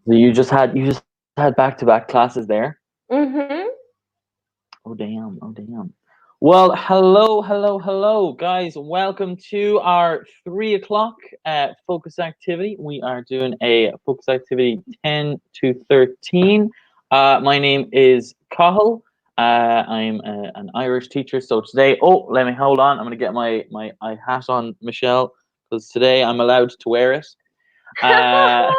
So you just had back-to-back classes there? Mm-hmm. Oh damn, oh damn. Well, hello, hello, hello, guys. Welcome to our 3 o'clock focus activity. We are doing a focus activity 10 to 13. My name is Cathal. I'm an Irish teacher. So today, oh, let me hold on. I'm gonna get my hat on, Michelle, because today I'm allowed to wear it. Uh,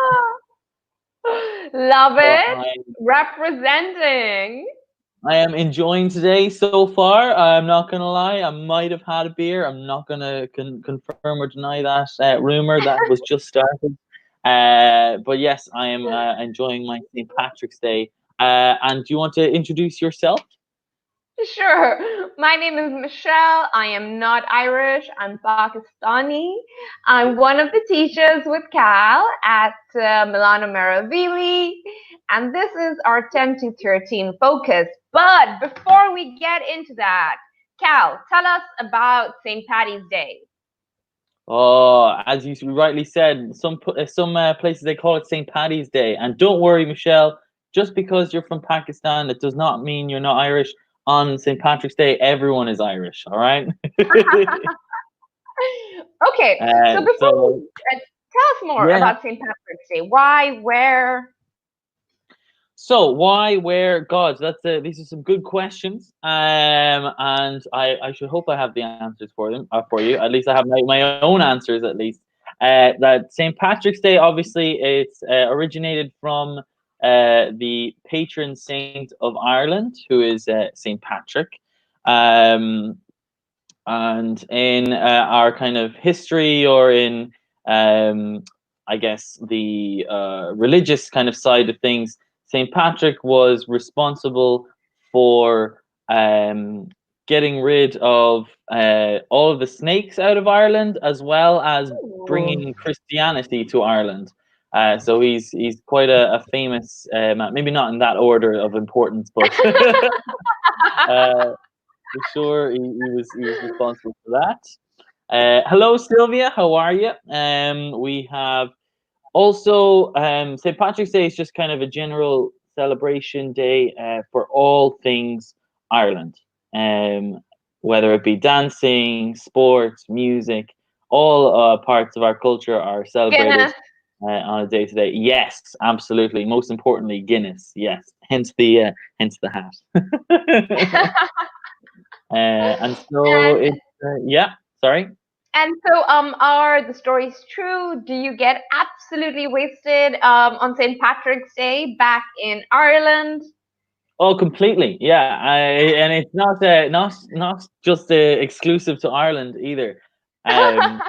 Love so it. Representing. I am enjoying today so far. I'm not gonna lie. I might have had a beer. I'm not gonna confirm or deny that rumor that was just started. But yes, I am enjoying my St. Patrick's Day. And do you want to introduce yourself? Sure. My name is Michelle. I am not Irish. I'm Pakistani. I'm one of the teachers with Cal at Milano Meravili. And this is our 10 to 13 focus. But before we get into that, Cal, tell us about St. Patty's Day. Oh, as you rightly said, some places they call it St. Paddy's Day. And don't worry, Michelle. Just because you're from Pakistan, it does not mean you're not Irish. On St. Patrick's Day, everyone is Irish. All right. Okay, so before So we tell us more yeah. about St. Patrick's Day. Why, where? So why, where, God? These are some good questions. And I should hope I have the answers for them for you. At least I have my own answers. At least that St. Patrick's Day. Obviously, it's originated from the patron saint of Ireland, who is St. Patrick. Um, and in our kind of history, or in I guess the religious kind of side of things, St. Patrick was responsible for getting rid of all of the snakes out of Ireland, as well as Ooh. bringing Christianity to Ireland. So he's quite a famous man. Maybe not in that order of importance, but uh, for sure, he was responsible for that. Hello, Sylvia. How are you? We have also St. Patrick's Day is just kind of a general celebration day for all things Ireland, um, whether it be dancing, sports, music. All parts of our culture are celebrated Guinness. on a day to day. Yes, absolutely. Most importantly, Guinness. Yes, hence the hat. And so and it's yeah. Sorry. are the stories true? Do you get absolutely wasted on St. Patrick's Day back in Ireland? Oh, completely. Yeah, and it's not just exclusive to Ireland either. As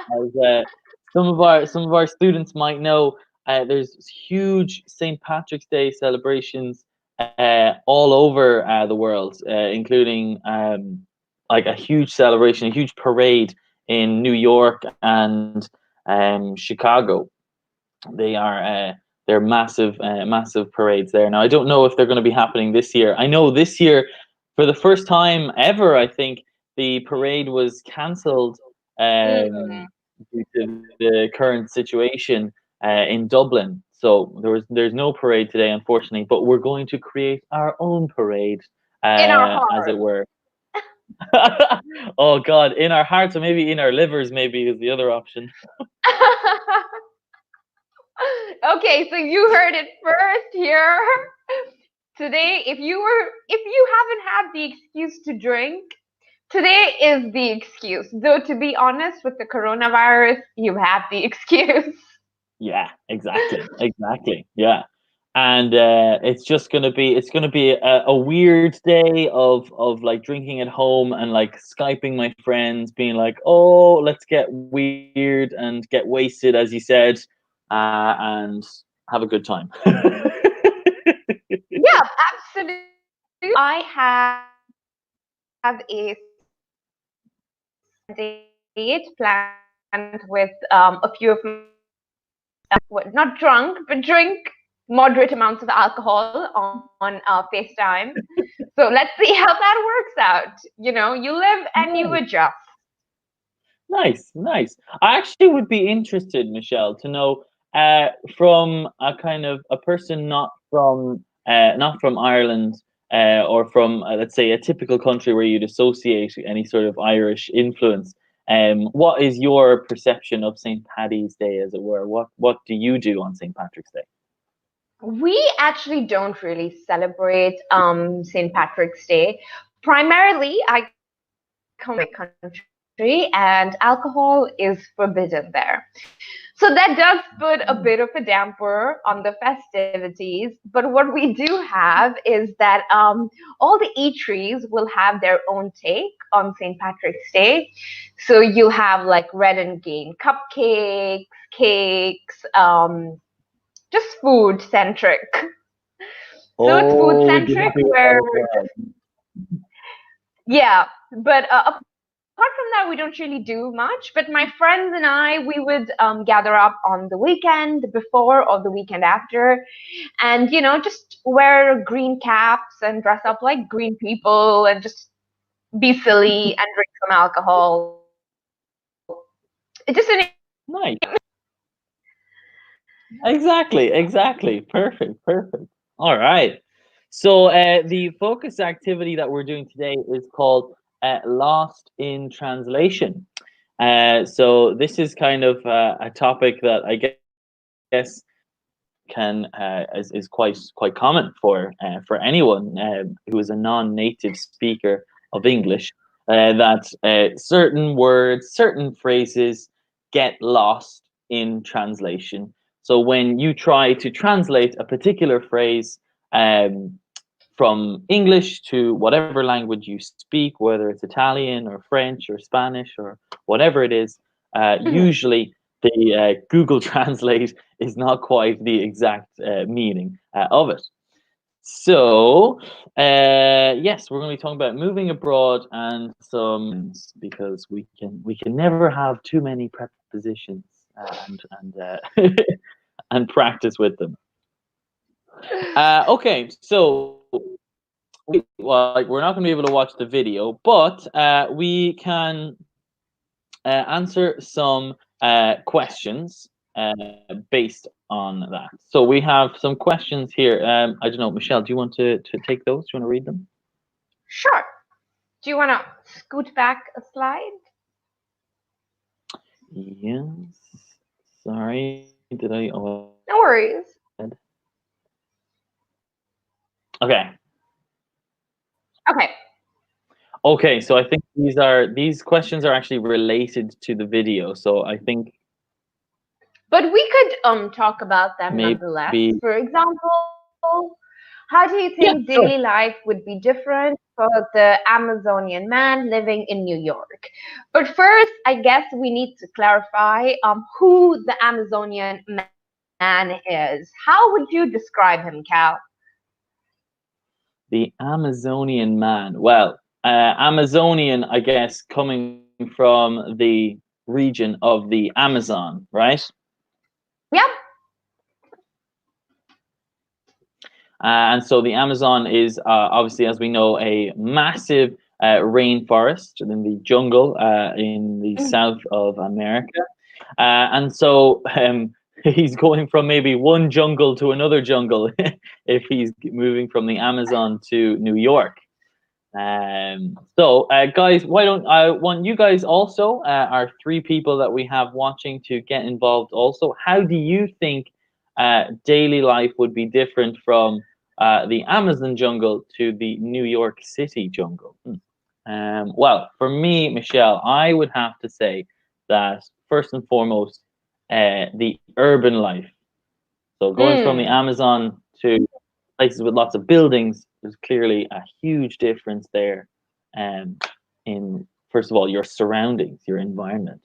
some of our students might know, there's huge St. Patrick's Day celebrations all over the world, including like a huge celebration, a huge parade in New York and Chicago. They are they're massive parades there. Now I don't know if they're going to be happening this year. I know this year, for the first time ever, I think the parade was cancelled Mm. due to the current situation in Dublin. So there's no parade today, unfortunately. But we're going to create our own parade, In our as it heart. were. Oh God, in our hearts, or maybe in our livers, maybe is the other option. Okay, so you heard it first here. Today, if you haven't had the excuse to drink, today is the excuse. Though to be honest, with the coronavirus, you have the excuse. Yeah, exactly. Yeah, and it's gonna be a weird day of like drinking at home and like skyping my friends, being like, oh, let's get weird and get wasted, as you said, and have a good time. Yeah, absolutely. I have a date planned with a few of my not drunk, but drink moderate amounts of alcohol on FaceTime. So let's see how that works out. You know, you live and you Nice, adjust. nice. I actually would be interested, Michelle, to know. from a kind of a person not from Ireland, or from, let's say, a typical country where you'd associate any sort of Irish influence. What is your perception of St. Paddy's Day, as it were? What do you do on St. Patrick's Day? We actually don't really celebrate St. Patrick's Day. Primarily, I come from a country and alcohol is forbidden there. So that does put a bit of a damper on the festivities. But what we do have is that all the eateries will have their own take on St. Patrick's Day. So you have like red and green cupcakes, cakes, just food centric. So it's food Oh, you centric happy with where that as well? yeah, but apart from that, we don't really do much. But my friends and I, we would gather up on the weekend before or the weekend after, and just wear green caps and dress up like green people and just be silly and drink some alcohol. It's just an enjoyment. Nice. Exactly. Perfect. All right. So the focus activity that we're doing today is called Lost in Translation. So this is kind of a topic that I guess is quite common for anyone who is a non-native speaker of English. That certain words, certain phrases get lost in translation. So when you try to translate a particular phrase from English to whatever language you speak, whether it's Italian or French or Spanish or whatever it is, usually the Google Translate is not quite the exact meaning of it. So, yes, we're going to be talking about moving abroad and some because we can never have too many prepositions and and practice with them. Okay, so we're not going to be able to watch the video, but we can answer some questions based on that. So we have some questions here. I don't know, Michelle, do you want to take those? Do you want to read them? Sure. Do you want to scoot back a slide? Yes. Sorry, did I? Oh, I did. No worries. Okay. Okay. Okay, so I think these questions are actually related to the video. So I think But we could talk about them nonetheless. maybe For example, how do you think yeah, daily sure. life would be different for the Amazonian man living in New York? But first, I guess we need to clarify who the Amazonian man is. How would you describe him, Cal? The Amazonian man. Well, Amazonian, I guess, coming from the region of the Amazon, right? Yep. And so the Amazon is obviously, as we know, a massive rainforest in the jungle in the south of America. And so he's going from maybe one jungle to another jungle if he's moving from the Amazon to New York. So, guys, why don't I want you guys also, our three people that we have watching, to get involved also. How do you think daily life would be different from the Amazon jungle to the New York City jungle? Well, for me, Michelle, I would have to say that first and foremost, the urban life. So going from the Mm. Amazon to places with lots of buildings, there's clearly a huge difference there. Um, in first of all, your surroundings, your environment.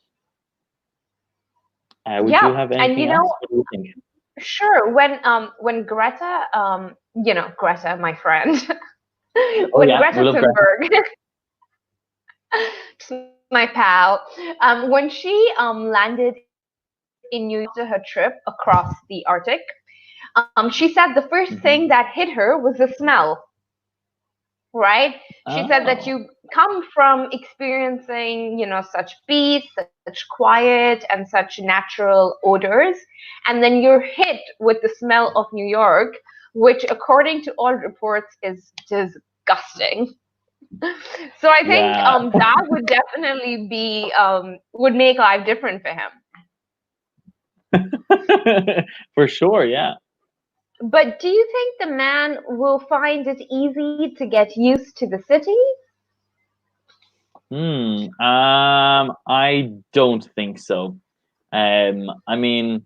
Would you Yeah, have and anything else? What do you think? sure, when Greta Greta, my friend, Oh when yeah, we Greta love Greta. Thunberg, just my pal, when she landed in New York after her trip across the Arctic, she said the first thing Hmm. that hit her was the smell, right? She said that Oh, come from experiencing, such peace, such quiet, and such natural odors, and then you're hit with the smell of New York, which, according to all reports, is disgusting. So I think Yeah. that would definitely be would make life different for him. For sure, yeah. But do you think the man will find it easy to get used to the city? I don't think so. I mean,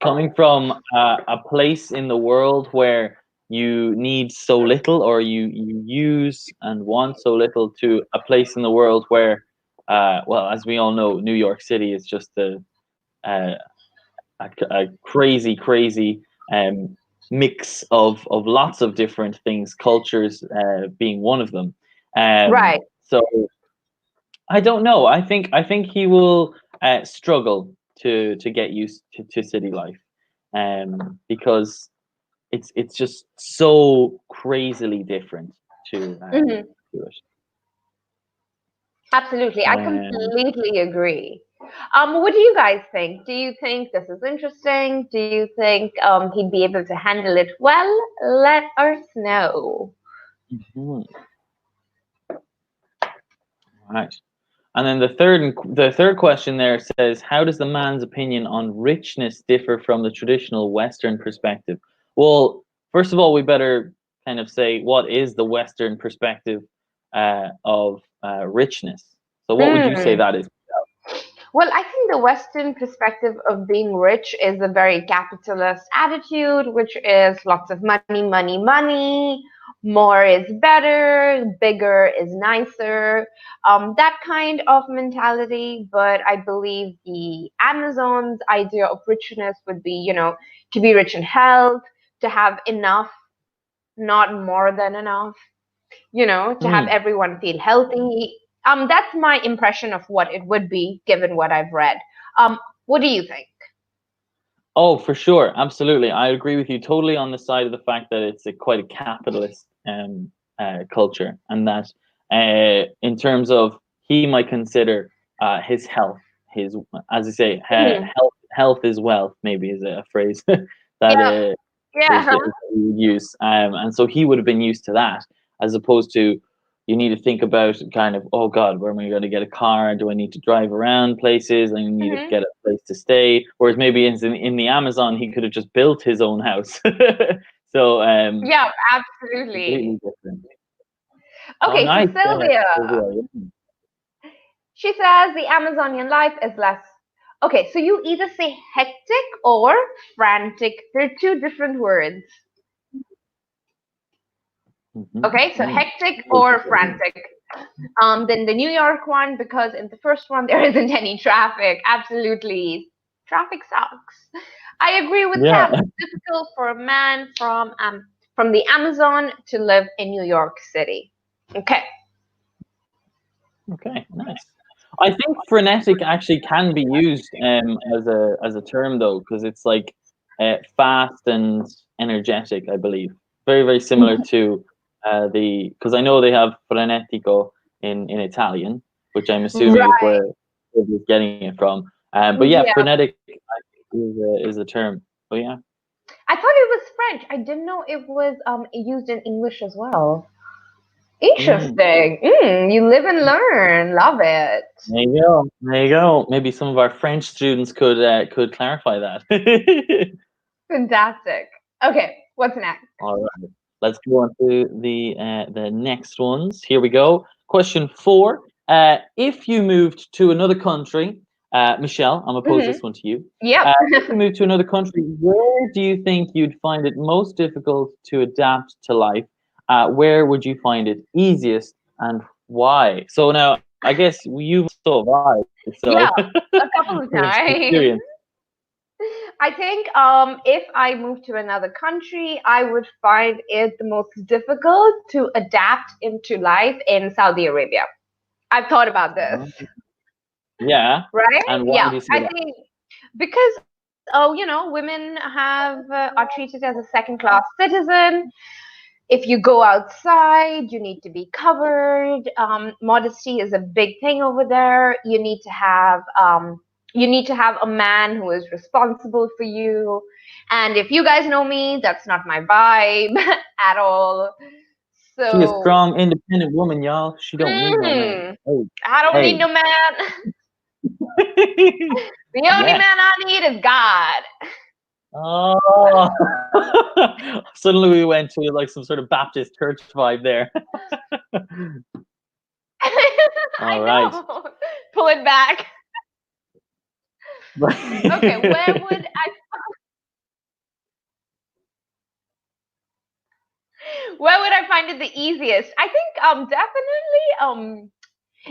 coming from a place in the world where you need so little, or you use and want so little, to a place in the world where, well, as we all know, New York City is just uh, a crazy, crazy mix of lots of different things, cultures being one of them. Right. So I don't know. I think he will struggle to get used to city life, because it's just so crazily different Hmm. to it. Absolutely. I Um, completely agree. What do you guys think? Do you think this is interesting? Do you think he'd be able to handle it well? Let us know. mhm, right. And then the third question there says, how does the man's opinion on richness differ from the traditional Western perspective? Well, first of all, we better kind of say, what is the Western perspective of richness? So what would you say Mm. that is? Well, I think the Western perspective of being rich is a very capitalist attitude, which is lots of money, money, money. More is better, bigger is nicer. That kind of mentality. But I believe the Amazon's idea of richness would be, to be rich in health, to have enough, not more than enough, to have Hmm. everyone feel healthy. That's my impression of what it would be, given what I've read. Um, what do you think? Oh, for sure, absolutely. I agree with you totally on the side of the fact that it's quite a capitalist culture, and that in terms of, he might consider his health, his, as I say, Hmm. health is wealth. Maybe is a phrase that Yeah, yeah. he would use, and so he would have been used to that, as opposed to, you need to think about kind of, oh God, where am I going to get a car? Do I need to drive around places? I need to Hmm. get a place to stay. Whereas maybe in the Amazon, he could have just built his own house. So Yeah, absolutely. completely different. Oh, Okay, so nice. Yeah. Sylvia, Sylvia, she says the Amazonian life is less. Okay, so you either say hectic or frantic. They're two different words. yeah. Mhm, Okay, so mhm. hectic or frantic. Then the New York one, because in the first one there isn't any traffic. Absolutely, traffic sucks. I agree with Yeah. Cam. It's difficult for a man from the Amazon to live in New York City. Okay. Okay, nice. I think frenetic actually can be used as a term, though, because it's like fast and energetic, I believe. Very, very similar to because I know they have frenetico in Italian, which I'm assuming is Right. where he's getting it from. But yeah, Yeah. frenetic is a term. But yeah. I thought it was French. I didn't know it was used in English as well. Mm. Interesting. You live and learn. Love it. There you go. There you go. Maybe some of our French students could clarify that. Fantastic. Okay, what's next? All right. Let's go on to the next ones. Here we go. Question 4. If you moved to another country, Michelle, I'm gonna pose Hmm. this one to you. Yep. If you moved to another country, where do you think you'd find it most difficult to adapt to life? Where would you find it easiest, and why? So now, I guess you've also arrived, so Yeah, a couple of there's times. experience. I think if I moved to another country, I would find it the most difficult to adapt into life in Saudi Arabia. I've thought about this, Yeah. right? And why Yeah, do you say I that? think because women are treated as a second-class citizen. If you go outside, you need to be covered. Modesty is a big thing over there. You need to have a man who is responsible for you. And if you guys know me, that's not my vibe at all. She a So, strong, independent woman, y'all. She don't need no man. mm, Hey, I don't need hey. no man. The only Yeah. man I need is God. Oh, suddenly we went to like some sort of Baptist church vibe there. All I right. know. Pull it back. Okay, where would I find it the easiest? I think definitely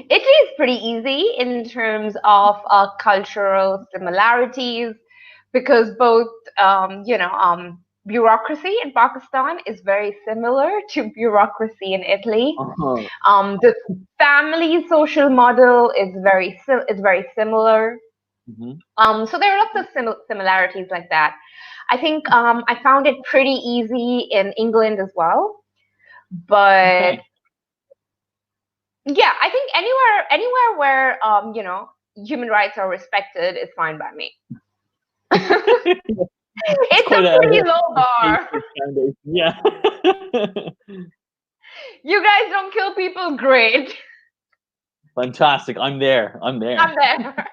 Italy is pretty easy in terms of cultural similarities because both bureaucracy in Pakistan is very similar to bureaucracy in Italy. Uh-huh. The family social model is very similar. Mhm. So there are lots of similarities like that. I think I found it pretty easy in England as well. But Okay. yeah, I think anywhere where human rights are respected is fine by me. It's It's quite a pretty low a bar. basic foundation. Yeah. You guys don't kill people, great. Fantastic. I'm there. I'm I'm there. there.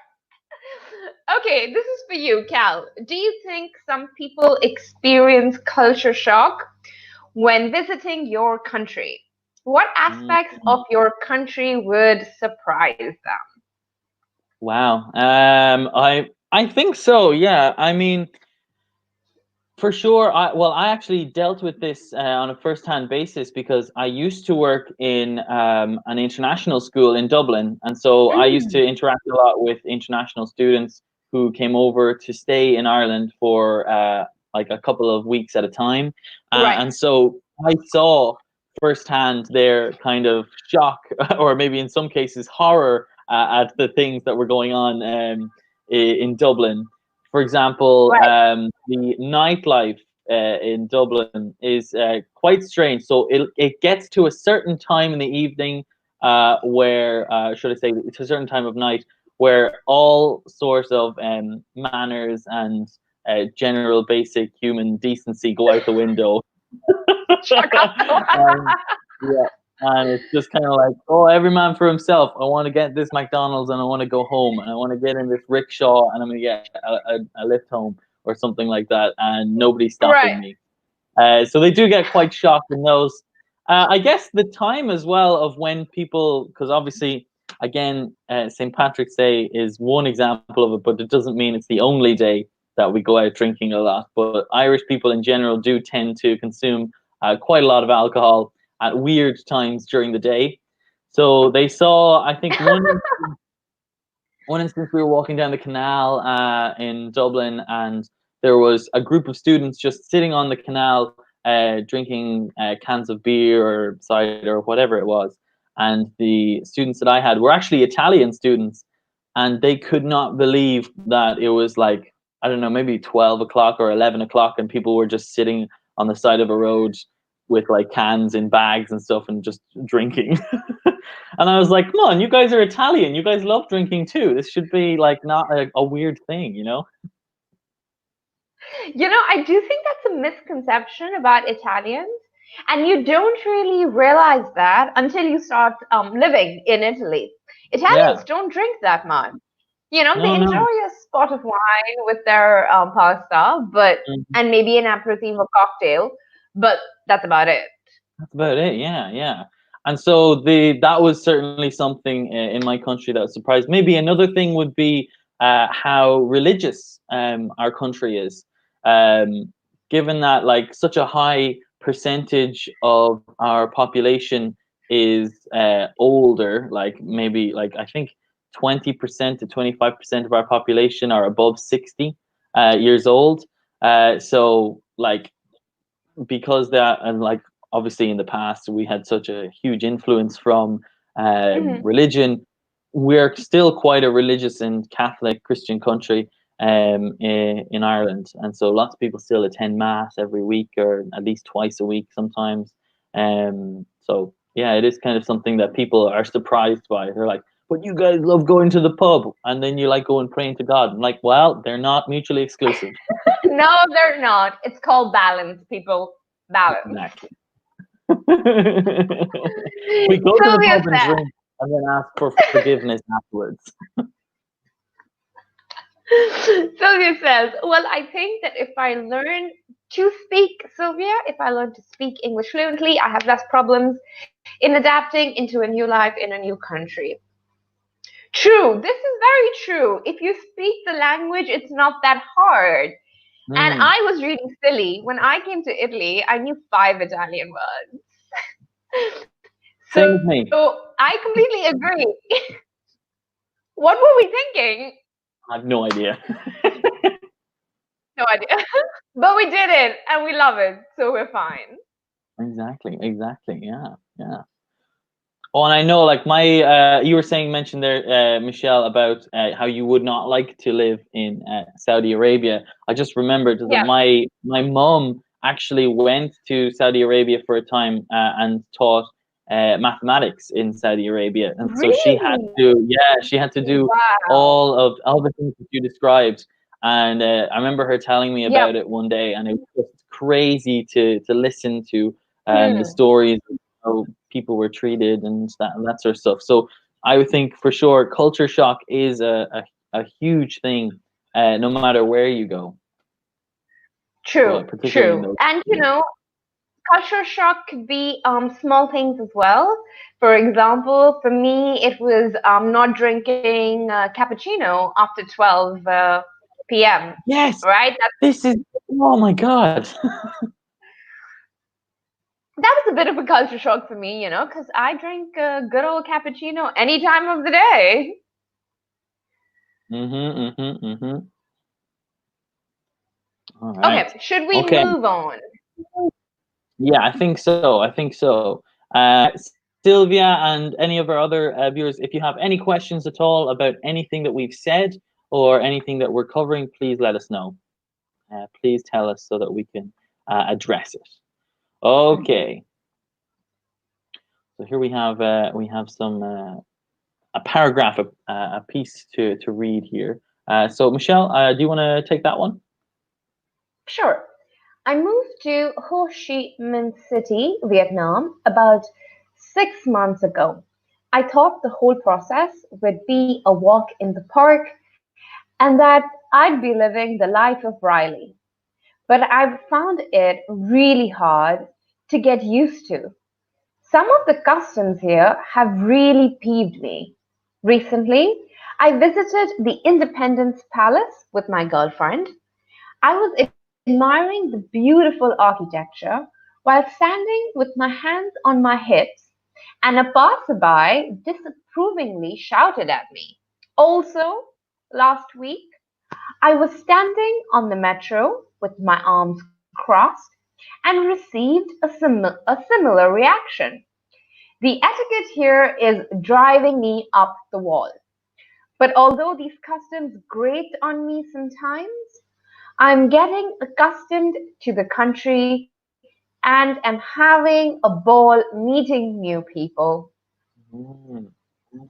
Okay, this is for you, Cal. Do you think some people experience culture shock when visiting your country? What aspects Mm. of your country would surprise them? Wow. I think so. Yeah. I mean, for sure. I actually dealt with this on a first-hand basis because I used to work in an international school in Dublin, and so I used to Mm, interact a lot with international students who came over to stay in Ireland for like a couple of weeks at a time, right. and so I saw firsthand their kind of shock, or maybe in some cases horror, at the things that were going on in Dublin. For example, Right. the nightlife in Dublin is quite strange. So it gets to a certain time in the evening, where should I say, to a certain time of night, where all sorts of manners and general basic human decency go out the window. Shut up. um, yeah, and it's just kind of like, oh, every man for himself. I want to get this McDonald's and I want to go home and I want to get in this rickshaw and I'm gonna get a lift home or something like that, and nobody's stopping Right. me. So they do get quite shocked in those. I guess the time as well of when people, because obviously, again, St. Patrick's Day is one example of it, but it doesn't mean it's the only day that we go out drinking a lot. But Irish people in general do tend to consume quite a lot of alcohol at weird times during the day. So they saw, I think, one instance we were walking down the canal in Dublin, and there was a group of students just sitting on the canal, drinking cans of beer or cider or whatever it was. And the students that I had were actually Italian students, and they could not believe that it was like, I don't know, maybe 12 o'clock or 11 o'clock, and people were just sitting on the side of a road with like cans in bags and stuff and just drinking. And I was like, come on, you guys are Italian. You guys love drinking too. This should be like not a weird thing, you know? I do think that's a misconception about Italians. And you don't really realize that until you start living in Italy. Italians Yeah. don't drink that much. They No, enjoy no. a spot of wine with their pasta, Mhm. and maybe an aperitif or cocktail, but that's about it. That's about it. Yeah, yeah. And so that was certainly something in my country that surprised. Maybe another thing would be how religious our country is. Um, Given that like such a high percentage of our population is older, like maybe like I think 20% to 25% of our population are above 60 years old. So like because that, and like obviously in the past we had such a huge influence from Mhm. religion, we're still quite a religious and Catholic Christian country in Ireland, and so lots of people still attend mass every week or at least twice a week sometimes. So yeah, it is kind of something that people are surprised by. They're like, "But you guys love going to the pub, and then you like going praying to God." I'm like, "Well, they're not mutually exclusive." No, they're not. It's called balance, people. Balance. Exactly. We go to the Sylvia pub and said, drink, and then ask for forgiveness afterwards. Sylvia says, well, I think that if I learn to speak, Sylvia, if I learn to speak English fluently, I have less problems in adapting into a new life in a new country. True, this is very true. If you speak the language, it's not that hard. And Mm, I was really silly. When I came to Italy, I knew 5 Italian words. same with me. So I completely agree. What were we thinking? I have no idea. No idea. But we did it and we love it, so we're fine. Exactly, exactly. Yeah, yeah. Oh, and I know, like you were saying, mentioned there, Michelle, about how you would not like to live in Saudi Arabia. I just remembered that Yeah. my mum actually went to Saudi Arabia for a time and taught mathematics in Saudi Arabia, and so she had Really? to, yeah, she had to do Wow. all the things that you described. And I remember her telling me Yep. about it one day, and it was just crazy to listen to the Hmm. stories of how people were treated and that sort of stuff. So I would think for sure culture shock is a huge thing, no matter where you go, but True, particularly in true. those And countries. culture shock could be small things as well. For example, for me, it was not drinking cappuccino after 12 p.m. Yes, Right? this is, oh my god. That was a bit of a culture shock for me, because I drink good old cappuccino any time of the day. All Okay, right. should we Okay. move on? Yeah, I think so. I think so. Sylvia and any of our other viewers, if you have any questions at all about anything that we've said or anything that we're covering, please let us know. Please tell us so that we can address it. Okay. So here we have some a paragraph, a piece to read here. So Michelle, do you want to take that one? Sure. I moved to Ho Chi Minh City, Vietnam, about 6 months ago. I thought the whole process would be a walk in the park and that I'd be living the life of Riley. But I've found it really hard to get used to. Some of the customs here have really peeved me. Recently, I visited the Independence Palace with my girlfriend. I was admiring the beautiful architecture while standing with my hands on my hips, and a passerby disapprovingly shouted at me. Also, last week, I was standing on the metro with my arms crossed and received a similar reaction. The etiquette here is driving me up the wall. But although these customs grate on me sometimes, I'm getting accustomed to the country and am having a ball meeting new people. Mm,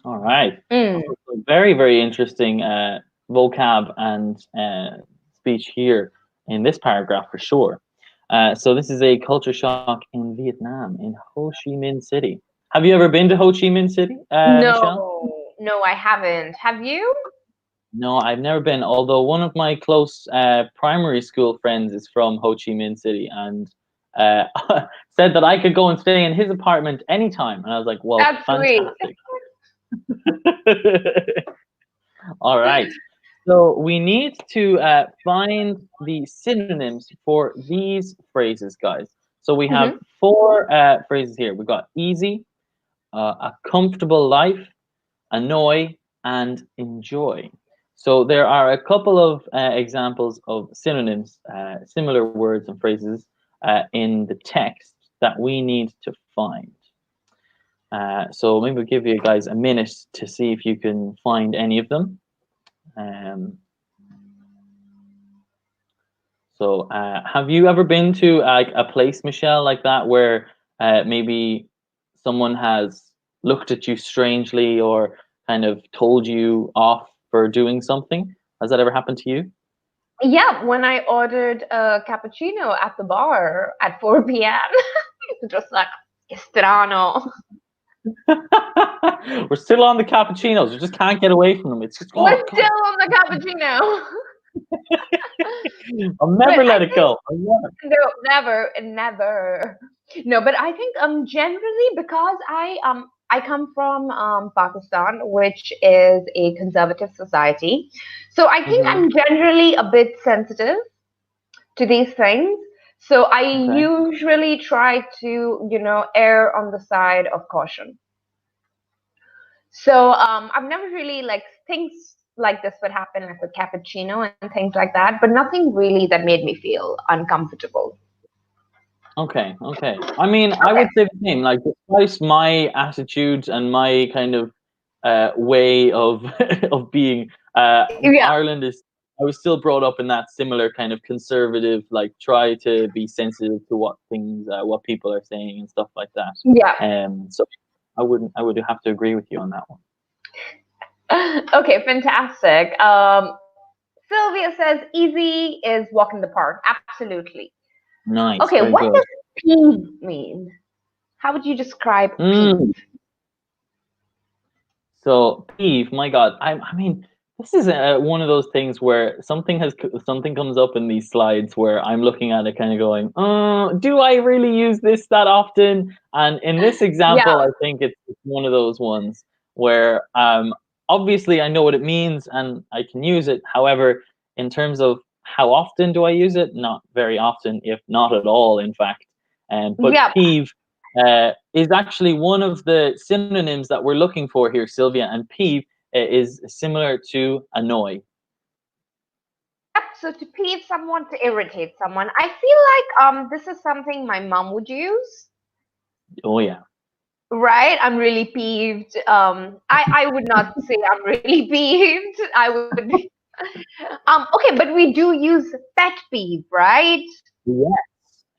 all right. Mm. Very, very interesting vocab and speech here in this paragraph for sure. So this is a culture shock in Vietnam, in Ho Chi Minh City. Have you ever been to Ho Chi Minh City, Michelle? No, I haven't. Have you? No, I've never been. Although one of my close primary school friends is from Ho Chi Minh City and uh, said that I could go and stay in his apartment anytime. And I was like, well, That's sweet. fantastic. All right. So we need to find the synonyms for these phrases, guys. So we have Hmm. four phrases here. We've got easy, a comfortable life, annoy, and enjoy. So there are a couple of examples of synonyms, similar words and phrases in the text that we need to find. So maybe we'll give you guys a minute to see if you can find any of them. Um, so have you ever been to like a place, Michelle, like that where maybe someone has looked at you strangely or kind of told you off for doing something? Has that ever happened to you? Yeah, when I ordered a cappuccino at the bar at 4 p.m., it was like, Estrano. We're still on the cappuccinos. We just can't get away from them. It's just, We're oh still God, on the cappuccino. I'll But never I let it think go. I'll never. no, never, never. No, but I think generally because I come from Pakistan, which is a conservative society. So I think Hmm. I'm generally a bit sensitive to these things. So I Okay. usually try to, err on the side of caution. So I've never really like things like this would happen like with cappuccino and things like that, but nothing really that made me feel uncomfortable. Okay, okay. I mean, I Okay. would say the same. Like, despite my attitude and my kind of way of of being, Yeah, Ireland is. I was still brought up in that similar kind of conservative, like try to be sensitive to what things, what people are saying and stuff like that. yeah. So I would have to agree with you on that one. Okay, fantastic. Sylvia says easy is walk in the park. Absolutely. Nice, Okay, very what good. does peeve mean? How would you describe peeve? Mm. So peeve, my God, I mean, this is one of those things where something comes up in these slides where I'm looking at it, kind of going, do I really use this that often? And in this Yeah, example, I think it's one of those ones where obviously I know what it means and I can use it. However, in terms of how often do I use it? Not very often, if not at all, in fact. But yeah. peeve is actually one of the synonyms that we're looking for here, Sylvia. And peeve is similar to annoy. Yep. So to peeve someone, to irritate someone, I feel like this is something my mom would use. Oh yeah. Right? I'm really peeved. I would not say I'm really peeved. I would. Okay, but we do use pet peeve, right? Yes,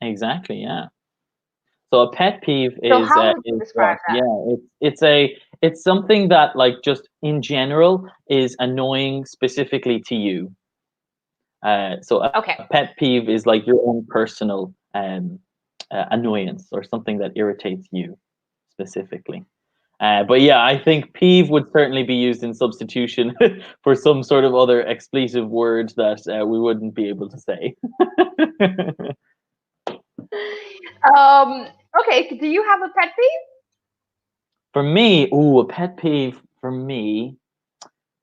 exactly. Yeah. So a pet peeve So how would you is describe what? Yeah, it's something that like just in general is annoying specifically to you. So that? a Okay. pet peeve is like your own personal annoyance or something that irritates you specifically. But yeah, I think peeve would certainly be used in substitution for some sort of other expletive word that we wouldn't be able to say. Um. Okay. Do you have a pet peeve? For me, ooh, a pet peeve for me.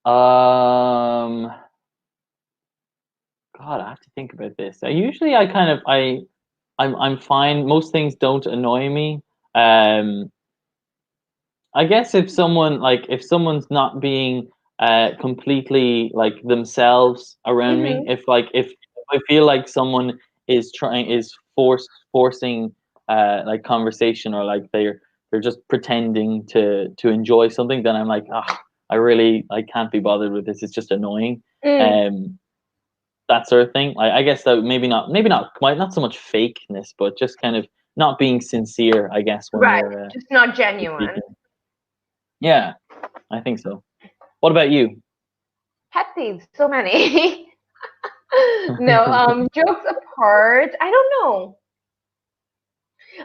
Um, God, I have to think about this. I kind of I'm fine. Most things don't annoy me. Um, I guess if someone's not being completely like themselves around me, Mm-hmm. if I feel like someone is forcing like conversation, or like they're just pretending to enjoy something, then I'm like, ah, I can't be bothered with this. It's just annoying. Mm, Um, that sort of thing. Like, I guess that maybe not so much fakeness, but just kind of not being sincere. I guess when right. they're Just not speaking. genuine. Yeah, I think so. What about you? Pet peeves. So many. No. Jokes apart. I don't know.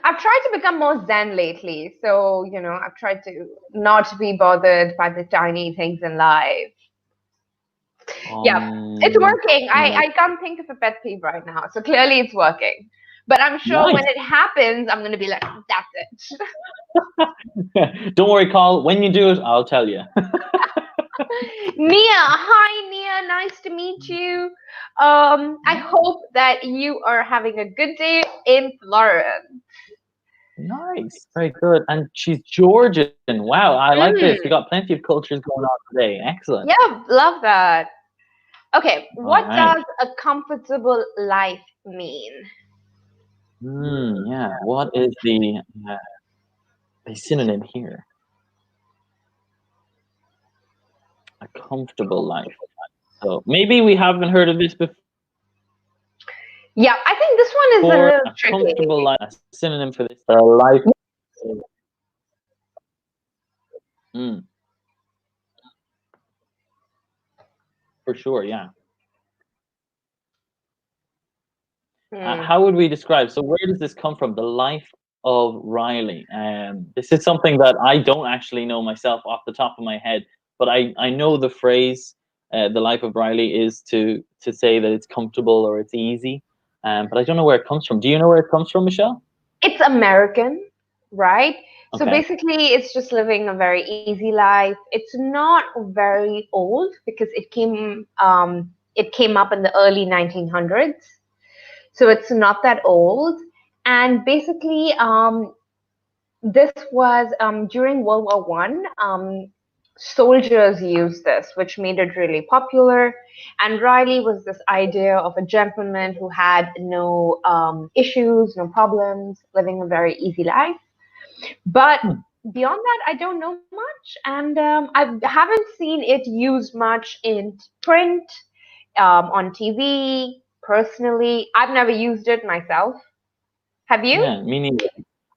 I've tried to become more zen lately. So, I've tried to not be bothered by the tiny things in life. Yeah, it's working. I, Nice. I can't think of a pet peeve right now. So clearly it's working. But I'm sure when Nice. it happens, I'm going to be like, that's it. Don't worry, Carl. When you do it, I'll tell you. Nia, hi Nia, nice to meet you. I hope that you are having a good day in Florida. Nice. Very good. And she's Georgian. Wow, I like this. We Mm, got plenty of cultures going on today. Excellent. yeah, love that. Okay, All what right. does a comfortable life mean? Yeah. What is the synonym here? A comfortable life. So maybe we haven't heard of this before. Yeah, I think this one is a For little a comfortable tricky. life, a synonym for this, life. Mm, for sure, yeah. Hmm. How would we describe? So, where does this come from? The life of Riley. This is something that I don't actually know myself off the top of my head, but I know the phrase "the life of Riley" is to say that it's comfortable or it's easy. But I don't know where it comes from. Do you know where it comes from, Michelle? It's American, right? So Okay. basically, it's just living a very easy life. It's not very old because it came up in the early 1900s, so it's not that old. And basically, this was during World War One. Soldiers used this, which made it really popular. And Riley was this idea of a gentleman who had no issues, no problems, living a very easy life. But Hmm. beyond that, I don't know much, and I haven't seen it used much in print, on TV. Personally, I've never used it myself. Have you? Yeah, me neither.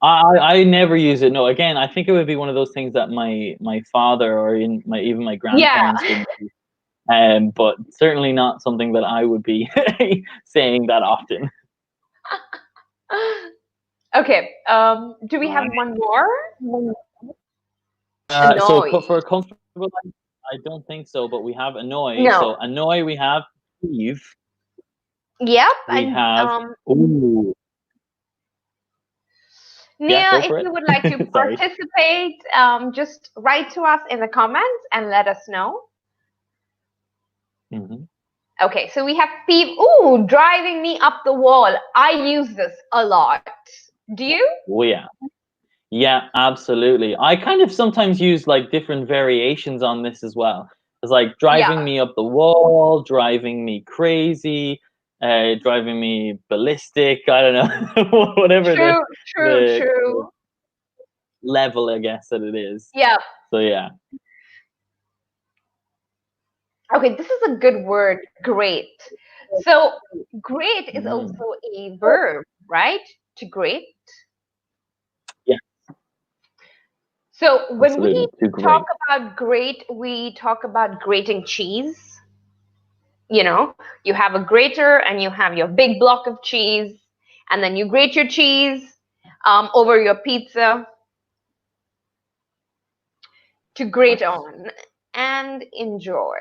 I never use it. No, again, I think it would be one of those things that my father or in my even my Yeah. grandparents would use. But certainly not something that I would be saying that often. Okay. Do we have Right. one more? So Annoy. for a comfortable life, I don't think so, but we have annoy. No. So annoy, we have peeve, Yep. we And have ooh, yeah, Nia, go if for you would like to it. Sorry. participate, just write to us in the comments and let us know. Hmm. Okay, so we have peeve. Ooh, driving me up the wall. I use this a lot. Do you? Oh yeah. Yeah, absolutely. I kind of sometimes use like different variations on this as well. It's like Yeah. driving me up the wall, driving me crazy, driving me ballistic. I don't know, whatever True, true, the true. level I guess that it is. Yeah. So yeah. Okay, this is a good word. Great. So, great is Mm, also a verb, right? To grate. yeah, So, when we absolutely. Too talk great. about grate, we talk about grating cheese. You have a grater and you have your big block of cheese, and then you grate your cheese over your pizza to grate on and enjoy.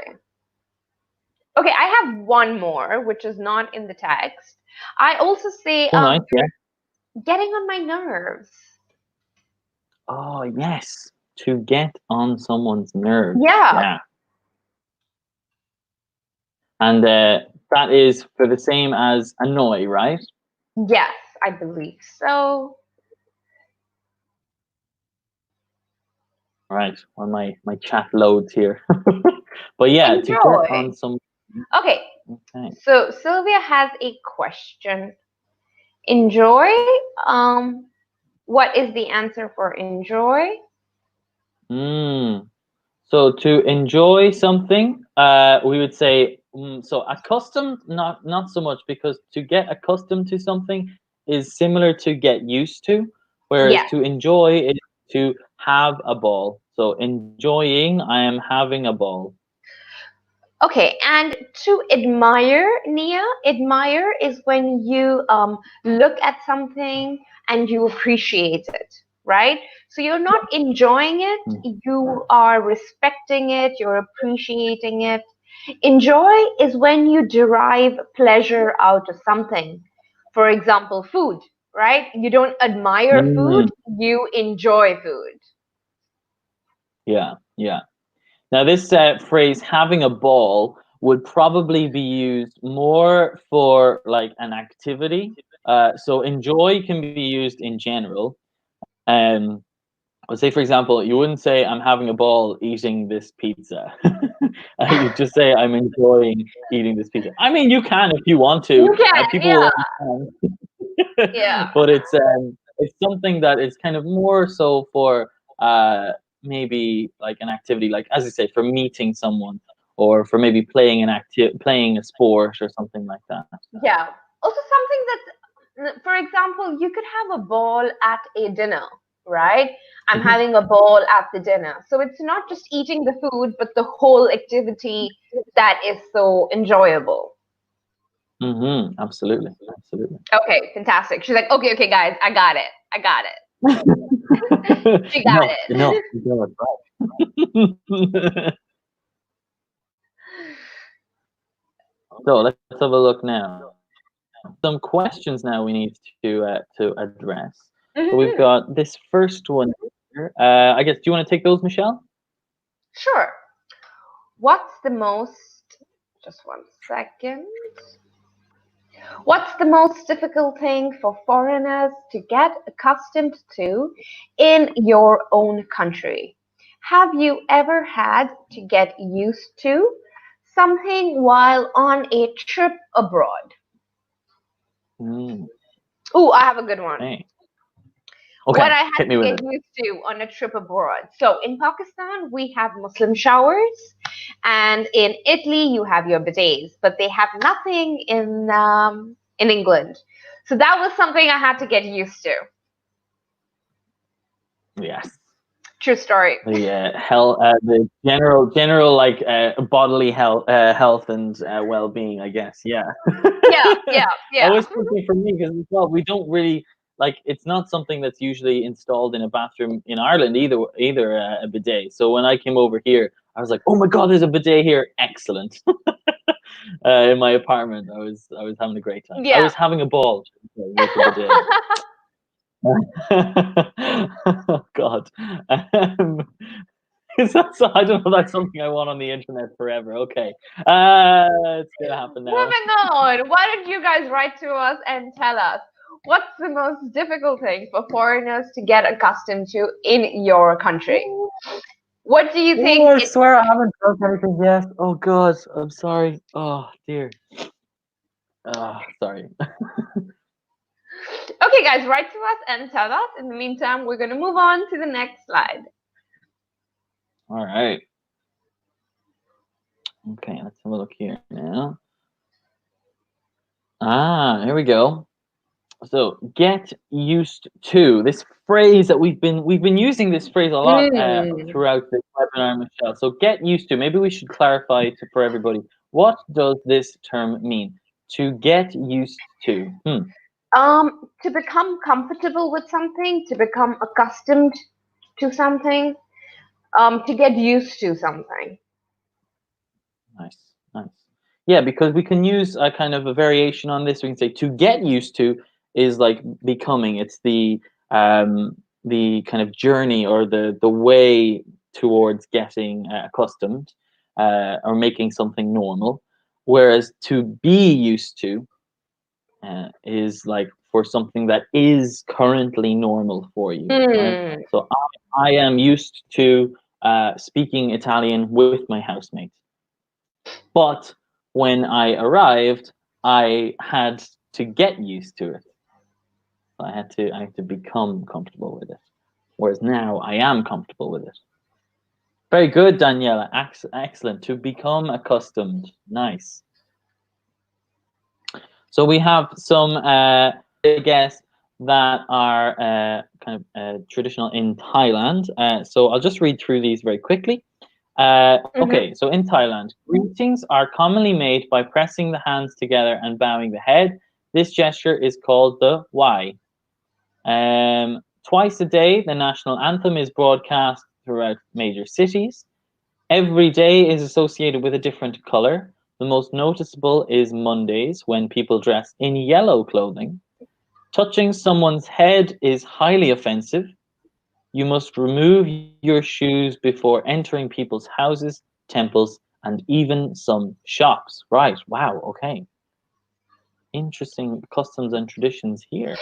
Okay, I have one more, which is not in the text. I also say Oh nice, yeah. getting on my nerves. Oh yes. To get on someone's nerves. Yeah, Yeah. And that is for the same as annoy, right? yes, I believe so. Right, when my chat loads here. But yeah, to get Enjoy. on some. Okay, Okay. so Sylvia has a question. Enjoy. Um, what is the answer for enjoy? Mm. So to enjoy something, we would say so accustomed, not so much because to get accustomed to something is similar to get used to, whereas Yeah. to enjoy is to have a ball. So enjoying, I am having a ball. Okay, and to admire, Nia, admire is when you look at something and you appreciate it, right? So you're not enjoying Mm. it, you are respecting it, you're appreciating it. Enjoy is when you derive pleasure out of something. For example, food, right? You don't admire food, Mm. you enjoy food. Yeah, yeah. Now, this phrase "having a ball" would probably be used more for like an activity. So, enjoy can be used in general. Um, let's say, for example, you wouldn't say "I'm having a ball eating this pizza." You just say "I'm enjoying eating this pizza." I mean, you can if you want to. You can, People yeah, will understand, yeah. but it's something that is kind of more so for uh maybe like an activity, like as I say, for meeting someone or for maybe playing playing a sport or something like that. Yeah. Also, something that's, for example, you could have a ball at a dinner, right? I'm Mhm. having a ball at the dinner. So it's not just eating the food, but the whole activity that is so enjoyable. Absolutely, absolutely. Okay, fantastic. She's like, okay, okay, guys, I got it. I got it. She got Enough, enough. it. You got it right. So let's have a look now. Some questions now we need to address. So we've Mhm. got this first one here. I guess, do you want to take those, Michelle? Sure. What's the most, just one second. What's the most difficult thing for foreigners to get accustomed to in your own country? Have you ever had to get used to something while on a trip abroad? Mm, Oh, I have a good one. okay. What Okay, I had hit me to with get it. used to on a trip abroad. So in Pakistan, we have Muslim showers, and in Italy, you have your bidets, but they have nothing in England. So that was something I had to get used to. Yes. True story. The health, the general like bodily health and well-being, I guess. Yeah. Yeah, yeah, yeah. Always tricky for me because well, we don't really like. It's not something that's usually installed in a bathroom in Ireland either a bidet. So when I came over here, I was like, oh my god, there's a bidet here. Excellent. In my apartment, I was having a great time. I Yeah. was having a ball with the bidet. Oh God. Um, is that so? I don't know. That's something I want on the internet forever. Okay. It's gonna happen now. Moving on. Why don't you guys write to us and tell us what's the most difficult thing for foreigners to get accustomed to in your country? What do you Oh, think I it swear I haven't done anything yet. Oh God, I'm sorry. Oh dear. Sorry. Okay, guys, write to us and tell us. In the meantime, we're going to move on to the next slide. All right. Okay, let's have a look here now. Here we go. So get used to this phrase that we've been using this phrase a lot Mm. throughout this webinar, Michelle. So get used to. Maybe we should clarify for everybody, what does this term mean? To get used to. To become comfortable with something, to become accustomed to something, to get used to something. Nice, nice. Yeah, because we can use a kind of a variation on this. We can say to get used to is like becoming. It's the kind of journey or the way towards getting accustomed or making something normal. Whereas to be used to is like for something that is currently normal for you, right? Hmm. So I am used to speaking Italian with my housemates. But when I arrived, I had to get used to it. I had to become comfortable with it. Whereas now I am comfortable with it. Very good, Daniela. Excellent. To become accustomed. Nice. So we have some, I guess, that are kind of traditional in Thailand. So I'll just read through these very quickly. Mm-hmm. Okay, so in Thailand, greetings are commonly made by pressing the hands together and bowing the head. This gesture is called the Y. Twice a day, the national anthem is broadcast throughout major cities. Every day is associated with a different color. The most noticeable is Mondays, when people dress in yellow clothing. Touching someone's head is highly offensive. You must remove your shoes before entering people's houses, temples, and even some shops. Right, wow, okay. Interesting customs and traditions here.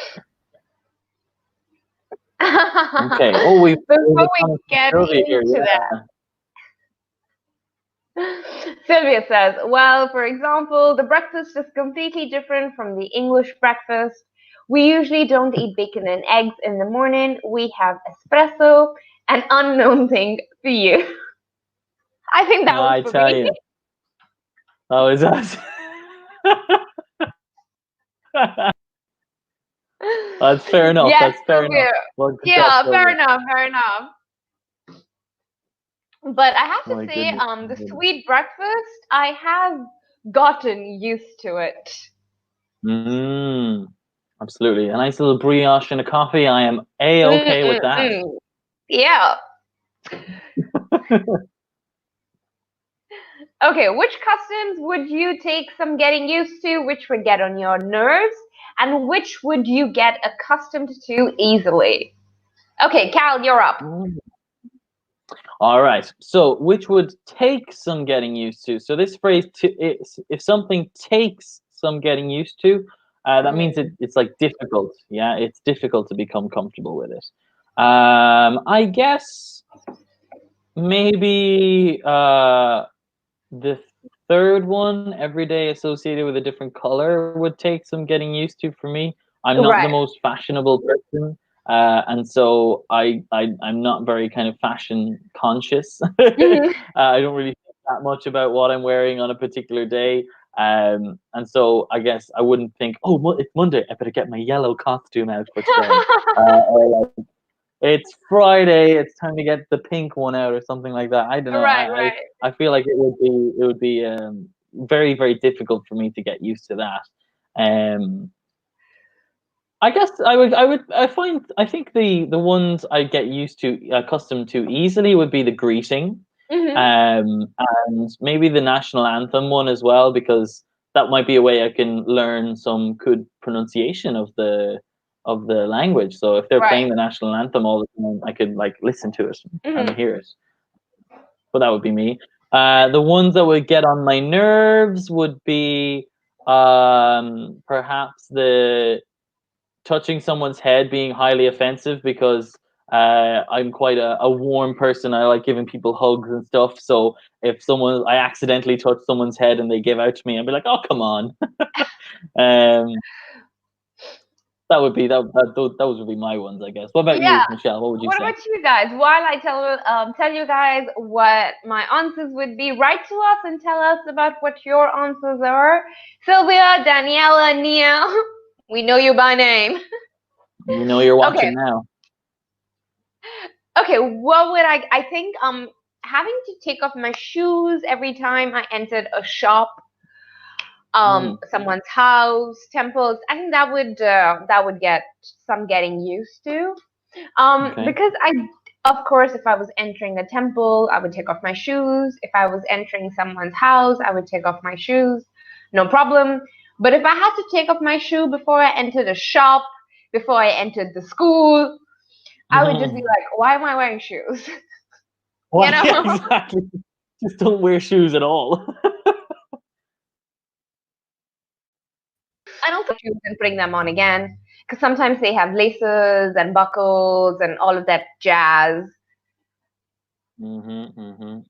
Okay, oh, we've Before a we comment from get Sylvia here, into yeah. that, Sylvia says, well, for example, the breakfast is completely different from the English breakfast. We usually don't eat bacon and eggs in the morning. We have espresso, an unknown thing for you. I think that was I for tell me. you. Oh, is that? That's fair enough. Yes, That's fair enough. Sophia. Well, good job, Yeah, fair Sylvia. enough, fair enough. But I have to My say, goodness. the sweet breakfast, I have gotten used to it. Mm, absolutely. A nice little brioche and a coffee. I am a-okay with that. Mm-mm-mm. Yeah. Okay, which customs would you take some getting used to, which would get on your nerves, and which would you get accustomed to easily? Okay, Cal, you're up. Mm. All right. So, which would take some getting used to? So, this phrase, if something takes some getting used to, that means Mm, it's like difficult. Yeah, it's difficult to become comfortable with it. I guess maybe the third one, every day associated with a different color, would take some getting used to for me. I'm not the right. most fashionable person, and so I'm not very kind of fashion conscious. Mhm. I don't really think that much about what I'm wearing on a particular day. And so I guess I wouldn't think, oh, it's Monday, I better get my yellow costume out for today. Or like, it's Friday, it's time to get the pink one out or something like that. I don't know. Right, right. I feel like it would be very very difficult for me to get used to that. Um, I guess I think the ones I get used to accustomed to easily would be the greeting, Hmm. and maybe the national anthem one as well, because that might be a way I can learn some good pronunciation of the language. So if they're Right. playing the national anthem all the time, I could like listen to it and Hmm. hear it. But that would be me. The ones that would get on my nerves would be perhaps the touching someone's head being highly offensive, because I'm quite a warm person. I like giving people hugs and stuff. So if I accidentally touch someone's head and they give out to me, I'd be like, oh, come on. um, that would be those would be my ones, I guess. What about Yeah. you, Michelle? What would you What say? about you guys? While I tell you guys what my answers would be, write to us and tell us about what your answers are. Sylvia, Daniela, Nia, we know you by name. You know you're Okay, watching now. okay. What would I think having to take off my shoes every time I entered a shop, Mm, someone's house, temples. I think that would get some getting used to. okay. Because of course, if I was entering a temple, I would take off my shoes. If I was entering someone's house, I would take off my shoes. No problem. But if I had to take off my shoe before I entered a shop, before I entered the school, I would just be Mhm. like, why am I wearing shoes? You Well, yeah, know? exactly. Just don't wear shoes at all. And also shoes and putting them on again. Because sometimes they have laces and buckles and all of that jazz. Mhm, mhm.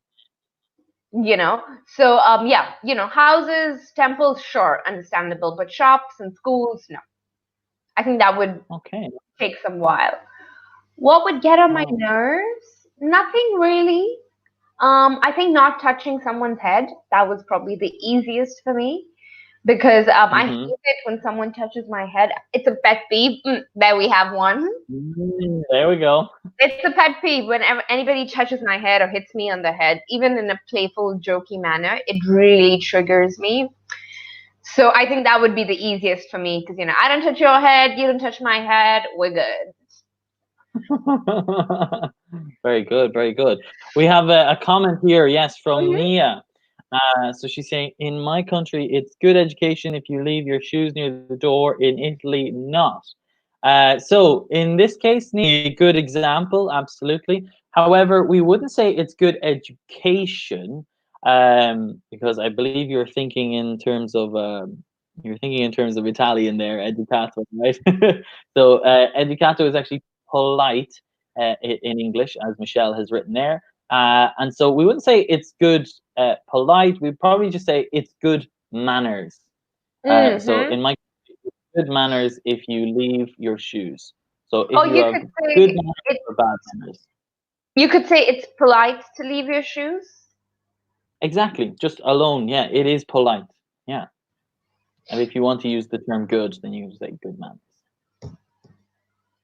So yeah, houses, temples, sure, understandable, but shops and schools, no. I think that would Okay. take some while. What would get on my Oh. nerves? Nothing really. I think not touching someone's head, that was probably the easiest for me, because I Mhm. hate it when someone touches my head. It's a pet peeve. There we have one. There we go. It's a pet peeve whenever anybody touches my head or hits me on the head, even in a playful, jokey manner. It really triggers me. So I think that would be the easiest for me, because I don't touch your head, you don't touch my head, we're good. Very good, very good. We have a comment here, yes, from Hmm. Nia. So she's saying, in my country, it's good education if you leave your shoes near the door. In Italy, not. So in this case, Nia, a good example, absolutely. However, we wouldn't say it's good education, because I believe you're thinking in terms of Italian there, educato, right? So educato is actually polite in English, as Michelle has written there. And so we wouldn't say it's good polite. We'd probably just say it's good manners. So Hmm. in my it's good manners if you leave your shoes. So Oh, if you have good manners it, or bad manners, you could say it's polite to leave your shoes. exactly. Just alone, yeah, it is polite. Yeah. And if you want to use the term good, then you can say good manners.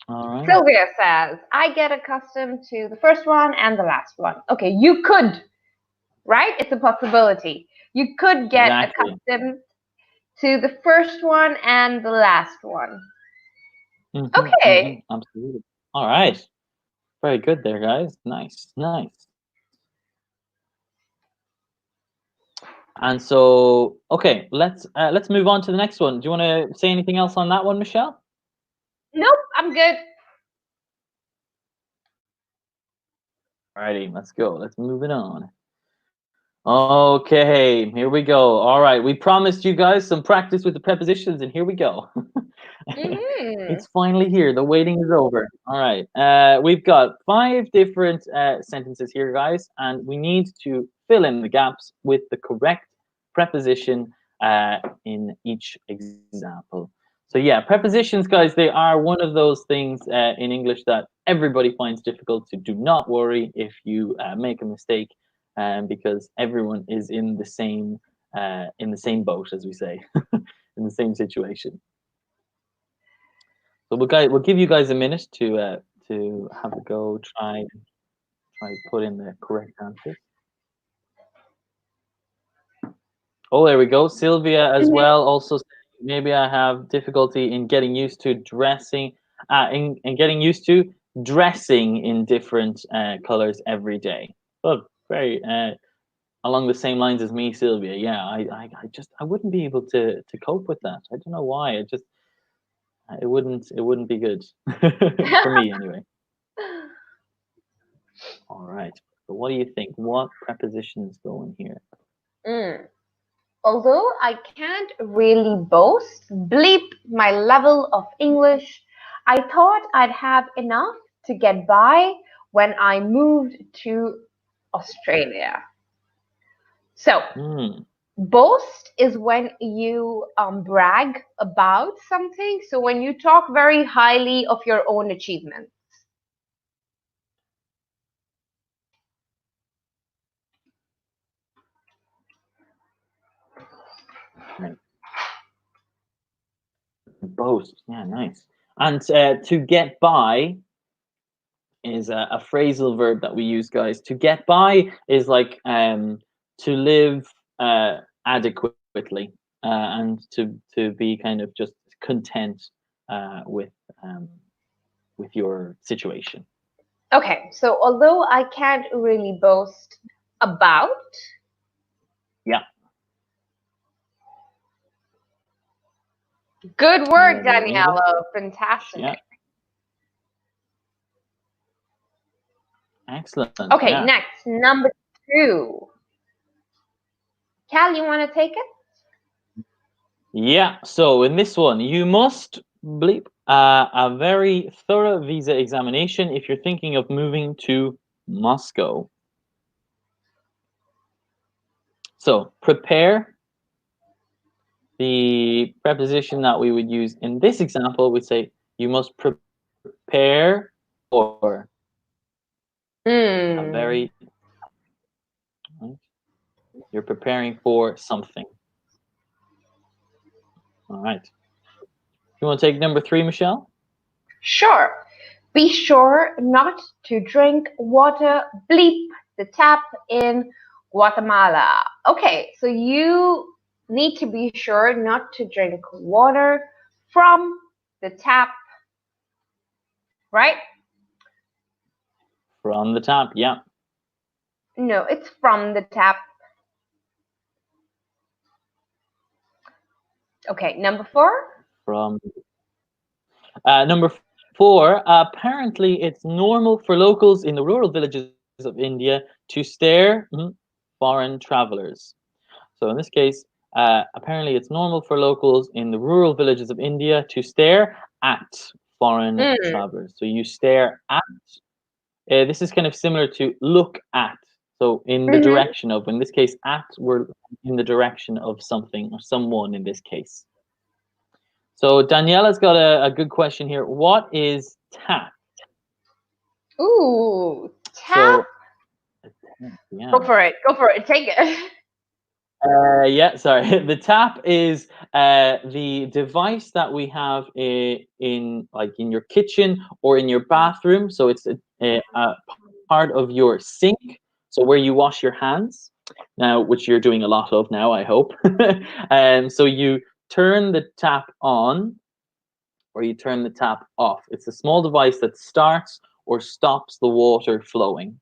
All right. Sylvia says, I get accustomed to the first one and the last one. Okay, you could, right? It's a possibility. You could get Exactly. accustomed to the first one and the last one. Okay. Absolutely. All right. Very good there, guys. Nice, nice. And so, okay, let's move on to the next one. Do you want to say anything else on that one, Michelle? Nope, I'm good. Alrighty, let's go. Let's move it on. Okay, here we go. All right, we promised you guys some practice with the prepositions, and here we go. Mm-hmm. It's finally here. The waiting is over. All right, we've got 5 different sentences here, guys, and we need to fill in the gaps with the correct preposition in each example. So yeah, prepositions, guys, they are one of those things in English that everybody finds difficult. So do not worry if you make a mistake, because everyone is in the same boat, as we say, in the same situation. So we'll give you guys a minute to have a go, try put in the correct answers. Oh, there we go. Sylvia as well also saying, maybe I have difficulty in getting used to in getting used to dressing in different colors every day. Oh, very along the same lines as me, Sylvia. Yeah, I wouldn't be able to cope with that. I don't know why. It wouldn't be good for me anyway. All right. So what do you think? What prepositions go in here? Mm. Although I can't really boast, bleep my level of English, I thought I'd have enough to get by when I moved to Australia. So, Hmm. boast is when you brag about something. So, when you talk very highly of your own achievements. Right. Boast. Yeah, nice. And to get by is a phrasal verb that we use, guys. To get by is like to live adequately and to be kind of just content uh, with um, with your situation. Okay, so although I can't really boast about, Yeah. good You work, ready to read it? Daniela. Fantastic. Yeah. Excellent. Okay, Yeah. next, number two. Cal, you want to take it? Yeah. So in this one, you must bleep a very thorough visa examination if you're thinking of moving to Moscow. So prepare, the preposition that we would use in this example, we say you must prepare for a Hmm. very, right? You're preparing for something. All right. You want to take number 3, Michelle? Sure. Be sure not to drink water, bleep the tap in Guatemala. Okay, so you need to be sure not to drink water from the tap, right? From the top. Yeah. No, it's from the tap. Okay, number four. From number 4, apparently it's normal for locals in the rural villages of India to stare foreign travelers. So in this case, apparently it's normal for locals in the rural villages of India to stare at foreign Mm, travelers. So you stare at. This is kind of similar to look at. So in the mm-hmm. direction of, in this case, at, we're in the direction of something or someone in this case. So Daniela's got a good question here. What is tap? Ooh, tap. So yeah, Go for it. Go for it. Take it. Yeah, sorry. The tap is the device that we have in like in your kitchen or in your bathroom. So it's a part of your sink. So where you wash your hands now, which you're doing a lot of now, I hope. So you turn the tap on or you turn the tap off. It's a small device that starts or stops the water flowing.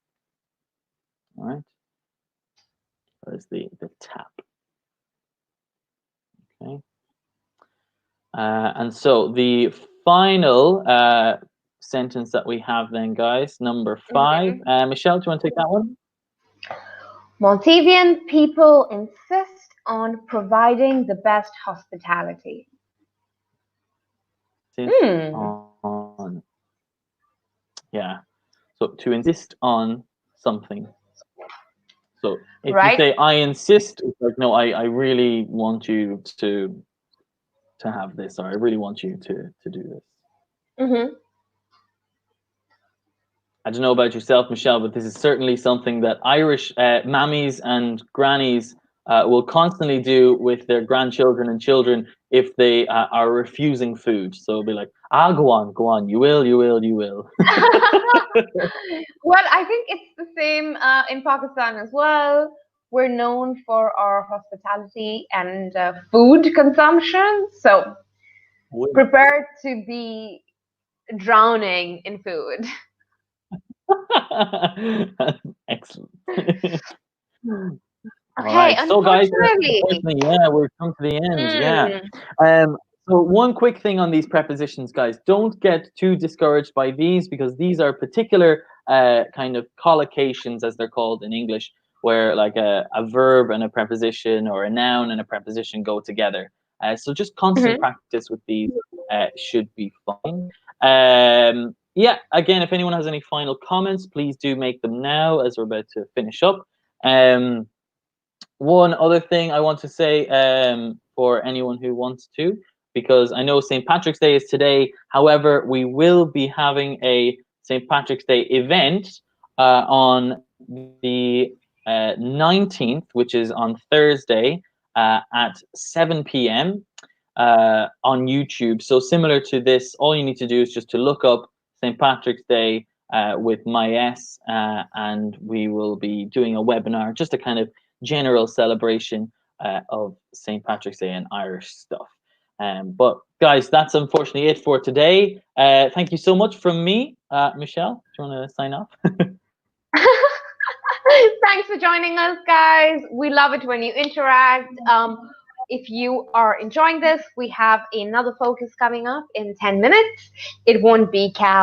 All right, that is the tap. Okay. And so the final sentence that we have then, guys, number 5. Mhm. Michelle, do you want to take that one? Maldivian people insist on providing the best hospitality. Insist Hmm. on, yeah. So to insist on something. So if you Right? say I insist, it's like no, I really want you to have this, or I really want you to do this. Mhm. I don't know about yourself, Michelle, but this is certainly something that Irish mammies and grannies will constantly do with their grandchildren and children if they are refusing food. So it'll be like, ah, go on, you will, you will, you will. Well, I think it's the same in Pakistan as well. We're known for our hospitality and food consumption, so Will. prepare to be drowning in food. Excellent. All Okay, right, so guys, unfortunately. unfortunately, yeah, we're come to the end. Yeah. Hmm. Um, so one quick thing on these prepositions, guys, don't get too discouraged by these because these are particular kind of collocations, as they're called in English, where like a verb and a preposition or a noun and a preposition go together. So just constant Hmm. practice with these should be fine. Yeah, again, if anyone has any final comments, please do make them now as we're about to finish up. Um, One other thing I want to say for anyone who wants to, because I know St. Patrick's Day is today. However, we will be having a St. Patrick's Day event on the 19th, which is on Thursday at 7 p.m. On YouTube. So similar to this, all you need to do is just to look up St. Patrick's Day with my S, and we will be doing a webinar, just a kind of general celebration of St. Patrick's Day and Irish stuff. But guys, that's unfortunately it for today. Thank you so much from me, Michelle. Do you want to sign off? Thanks for joining us, guys. We love it when you interact. If you are enjoying this, we have another focus coming up in 10 minutes. It won't be Cal